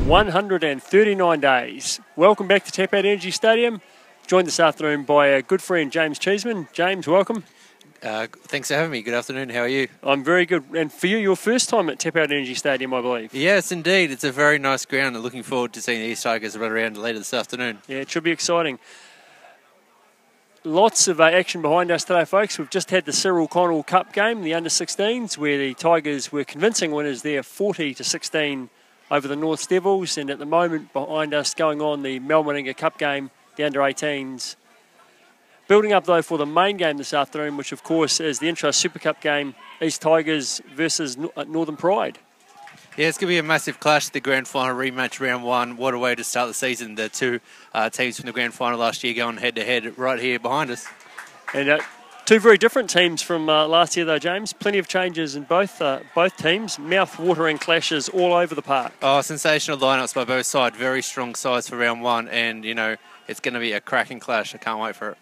139 days. Welcome back to Tap Out Energy Stadium. Joined this afternoon by a good friend, James Cheeseman. James, welcome. Thanks for having me. Good afternoon. How are you? I'm very good. And for you, your first time at Tap Out Energy Stadium, I believe. Yes, indeed. It's a very nice ground. I'm looking forward to seeing the East Tigers run around later this afternoon. Yeah, it should be exciting. Lots of action behind us today, folks. We've just had the Cyril Connell Cup game, the under-16s, where the Tigers were convincing winners there, 40-16 over the North Devils. And at the moment, behind us, going on the Melbourne Cup game, the under-18s. Building up, though, for the main game this afternoon, which, of course, is the Intrust Super Cup game, East Tigers versus Northern Pride. Yeah, it's going to be a massive clash, the grand final rematch, round one. What a way to start the season. The two teams from the grand final last year going head-to-head right here behind us. And two very different teams from last year, though, James. Plenty of changes in both teams. Mouth-watering clashes all over the park. Oh, sensational lineups by both sides. Very strong sides for round one. And, you know, it's going to be a cracking clash. I can't wait for it.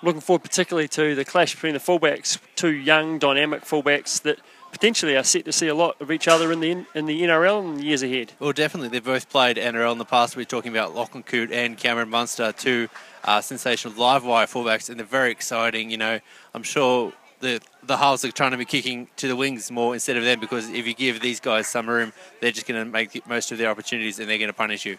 Looking forward particularly to the clash between the fullbacks, two young, dynamic fullbacks that potentially are set to see a lot of each other in the NRL in the years ahead. Well, definitely. They've both played NRL in the past. We're talking about Lachlan Coote and Cameron Munster, two sensational live wire fullbacks, and they're very exciting. You know, I'm sure the halves are trying to be kicking to the wings more instead of them, because if you give these guys some room, they're just going to make the most of their opportunities and they're going to punish you.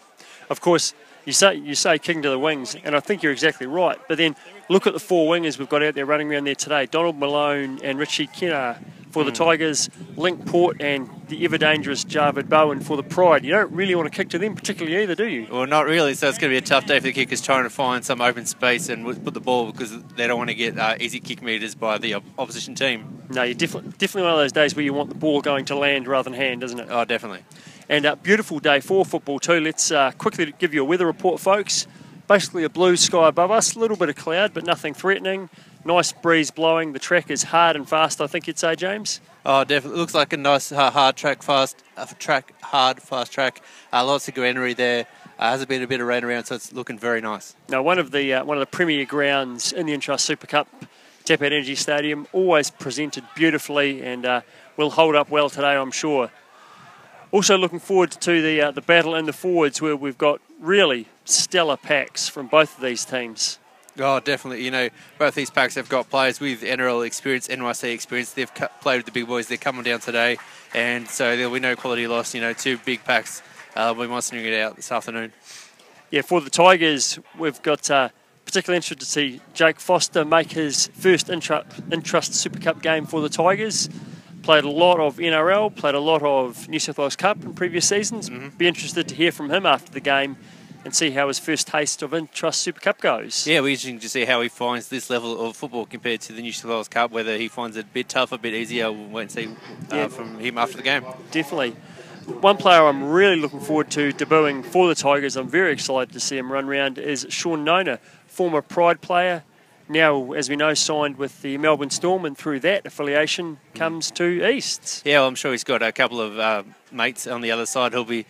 Of course, you say kicking to the wings, and I think you're exactly right. But then look at the four wingers we've got out there running around there today. Donald Malone and Richie Kennar for the Tigers, Link Port and the ever-dangerous Jarvid Bowen for the Pride. You don't really want to kick to them particularly either, do you? Well, not really, so it's going to be a tough day for the kickers trying to find some open space and put the ball, because they don't want to get easy kick meters by the opposition team. No, you're definitely one of those days where you want the ball going to land rather than hand, isn't it? Oh, definitely. And a beautiful day for football too. Let's quickly give you a weather report, folks. Basically a blue sky above us, a little bit of cloud, but nothing threatening. Nice breeze blowing. The track is hard and fast, I think you'd say, James. Oh, definitely. It looks like a nice hard track, fast track. Lots of greenery there. Hasn't been a bit of rain around, so it's looking very nice. Now, one of the premier grounds in the Intrust Super Cup, Tap Out Energy Stadium, always presented beautifully, and will hold up well today, I'm sure. Also looking forward to the battle in the forwards, where we've got really stellar packs from both of these teams. Oh, definitely. You know, both these packs have got players with NRL experience, NYC experience. They've played with the big boys. They're coming down today, and so there'll be no quality loss. You know, two big packs. We'll be monstering it out this afternoon. Yeah, for the Tigers, we've got particularly interested to see Jake Foster make his first Intrust Super Cup game for the Tigers. Played a lot of NRL, played a lot of New South Wales Cup in previous seasons. Be interested to hear from him after the game and see how his first taste of Intrust Super Cup goes. Yeah, we're interesting to see how he finds this level of football compared to the New South Wales Cup, whether he finds it a bit tougher, a bit easier. We'll wait and see from him after the game. Definitely. One player I'm really looking forward to debuting for the Tigers, I'm very excited to see him run around, is Sean Nona, former Pride player. Now, as we know, signed with the Melbourne Storm, and through that affiliation comes to Easts. Yeah, well, I'm sure he's got a couple of mates on the other side who'll be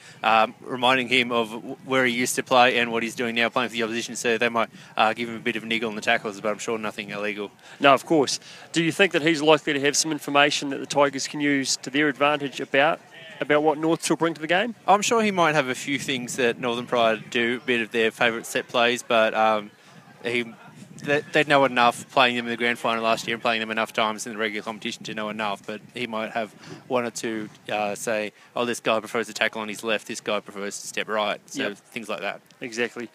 reminding him of where he used to play and what he's doing now playing for the opposition, so they might give him a bit of a niggle on the tackles, but I'm sure nothing illegal. No, of course. Do you think that he's likely to have some information that the Tigers can use to their advantage about what North will bring to the game? I'm sure he might have a few things that Northern Pride do, a bit of their favourite set plays, but they'd know enough playing them in the grand final last year and playing them enough times in the regular competition to know enough, but he might have one or two say, oh, this guy prefers to tackle on his left, this guy prefers to step right, so things like that. Exactly.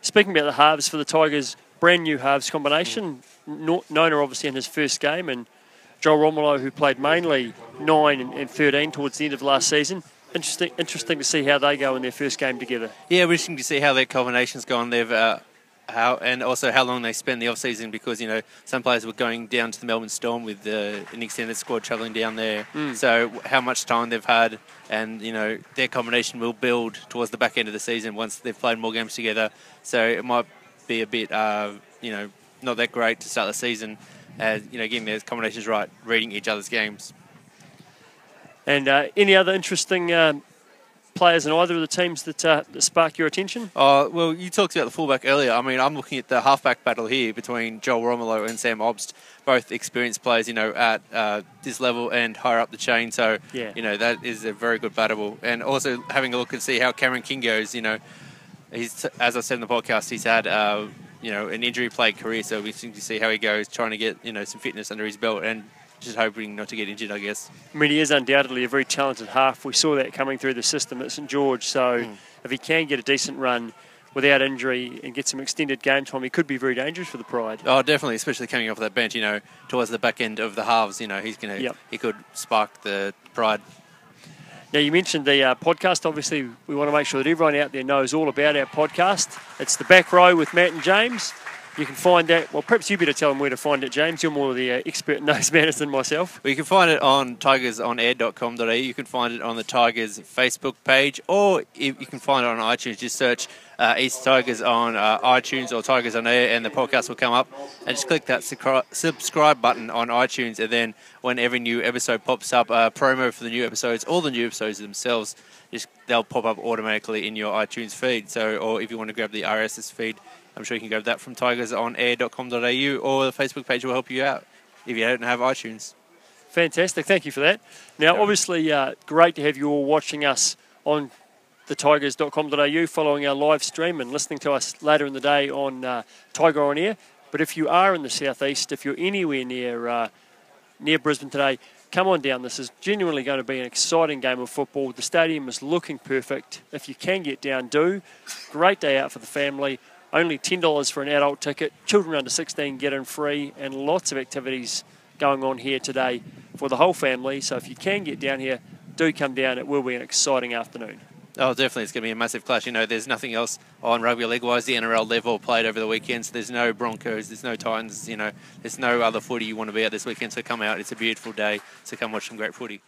Speaking about the halves for the Tigers, brand new halves combination. Nona obviously in his first game, and Joel Romolo, who played mainly 9 and 13 towards the end of last season. Interesting to see how they go in their first game together. Yeah, we're interesting to see how their combination's gone. And also how long they spend the off-season, because, you know, some players were going down to the Melbourne Storm with an extended squad travelling down there. So how much time they've had, and, you know, their combination will build towards the back end of the season once they've played more games together. So it might be a bit, not that great to start the season, getting their combinations right, reading each other's games. And any other interesting players in either of the teams that spark your attention? Well, you talked about the fullback earlier. I mean, I'm looking at the halfback battle here between Joel Romolo and Sam Obst, both experienced players, at this level and higher up the chain. So, Yeah. That is a very good battle. And also having a look and see how Cameron King goes, he's, as I said in the podcast, he's had, an injury-plagued career, so we seem to see how he goes, trying to get, some fitness under his belt and just hoping not to get injured, I guess. I mean, he is undoubtedly a very talented half. We saw that coming through the system at St George. So if he can get a decent run without injury and get some extended game time, he could be very dangerous for the Pride. Oh, definitely, especially coming off that bench, towards the back end of the halves, he could spark the Pride. Now, you mentioned the podcast. Obviously, we want to make sure that everyone out there knows all about our podcast. It's The Back Row with Matt and James. You can find that, well, perhaps you better tell them where to find it, James. You're more the expert in those matters than myself. Well, you can find it on tigersonair.com.au. You can find it on the Tigers Facebook page, or you can find it on iTunes. Just search East Tigers on iTunes or Tigers on Air, and the podcast will come up. And just click that subscribe button on iTunes, and then when every new episode pops up, promo for the new episodes, all the new episodes themselves, they'll pop up automatically in your iTunes feed. So, or if you want to grab the RSS feed, I'm sure you can grab that from tigersonair.com.au, or the Facebook page will help you out if you don't have iTunes. Fantastic. Thank you for that. Now, obviously, great to have you all watching us on the tigers.com.au, following our live stream and listening to us later in the day on Tiger on Air. But if you are in the southeast, if you're anywhere near Brisbane today, come on down. This is genuinely going to be an exciting game of football. The stadium is looking perfect. If you can get down, do. Great day out for the family. Only $10 for an adult ticket. Children under 16 get in free, and lots of activities going on here today for the whole family. So if you can get down here, do come down. It will be an exciting afternoon. Oh, definitely. It's going to be a massive clash. There's nothing else on rugby league-wise. The NRL, they've all played over the weekend, so there's no Broncos, there's no Titans, there's no other footy you want to be at this weekend, so come out. It's a beautiful day, so come watch some great footy.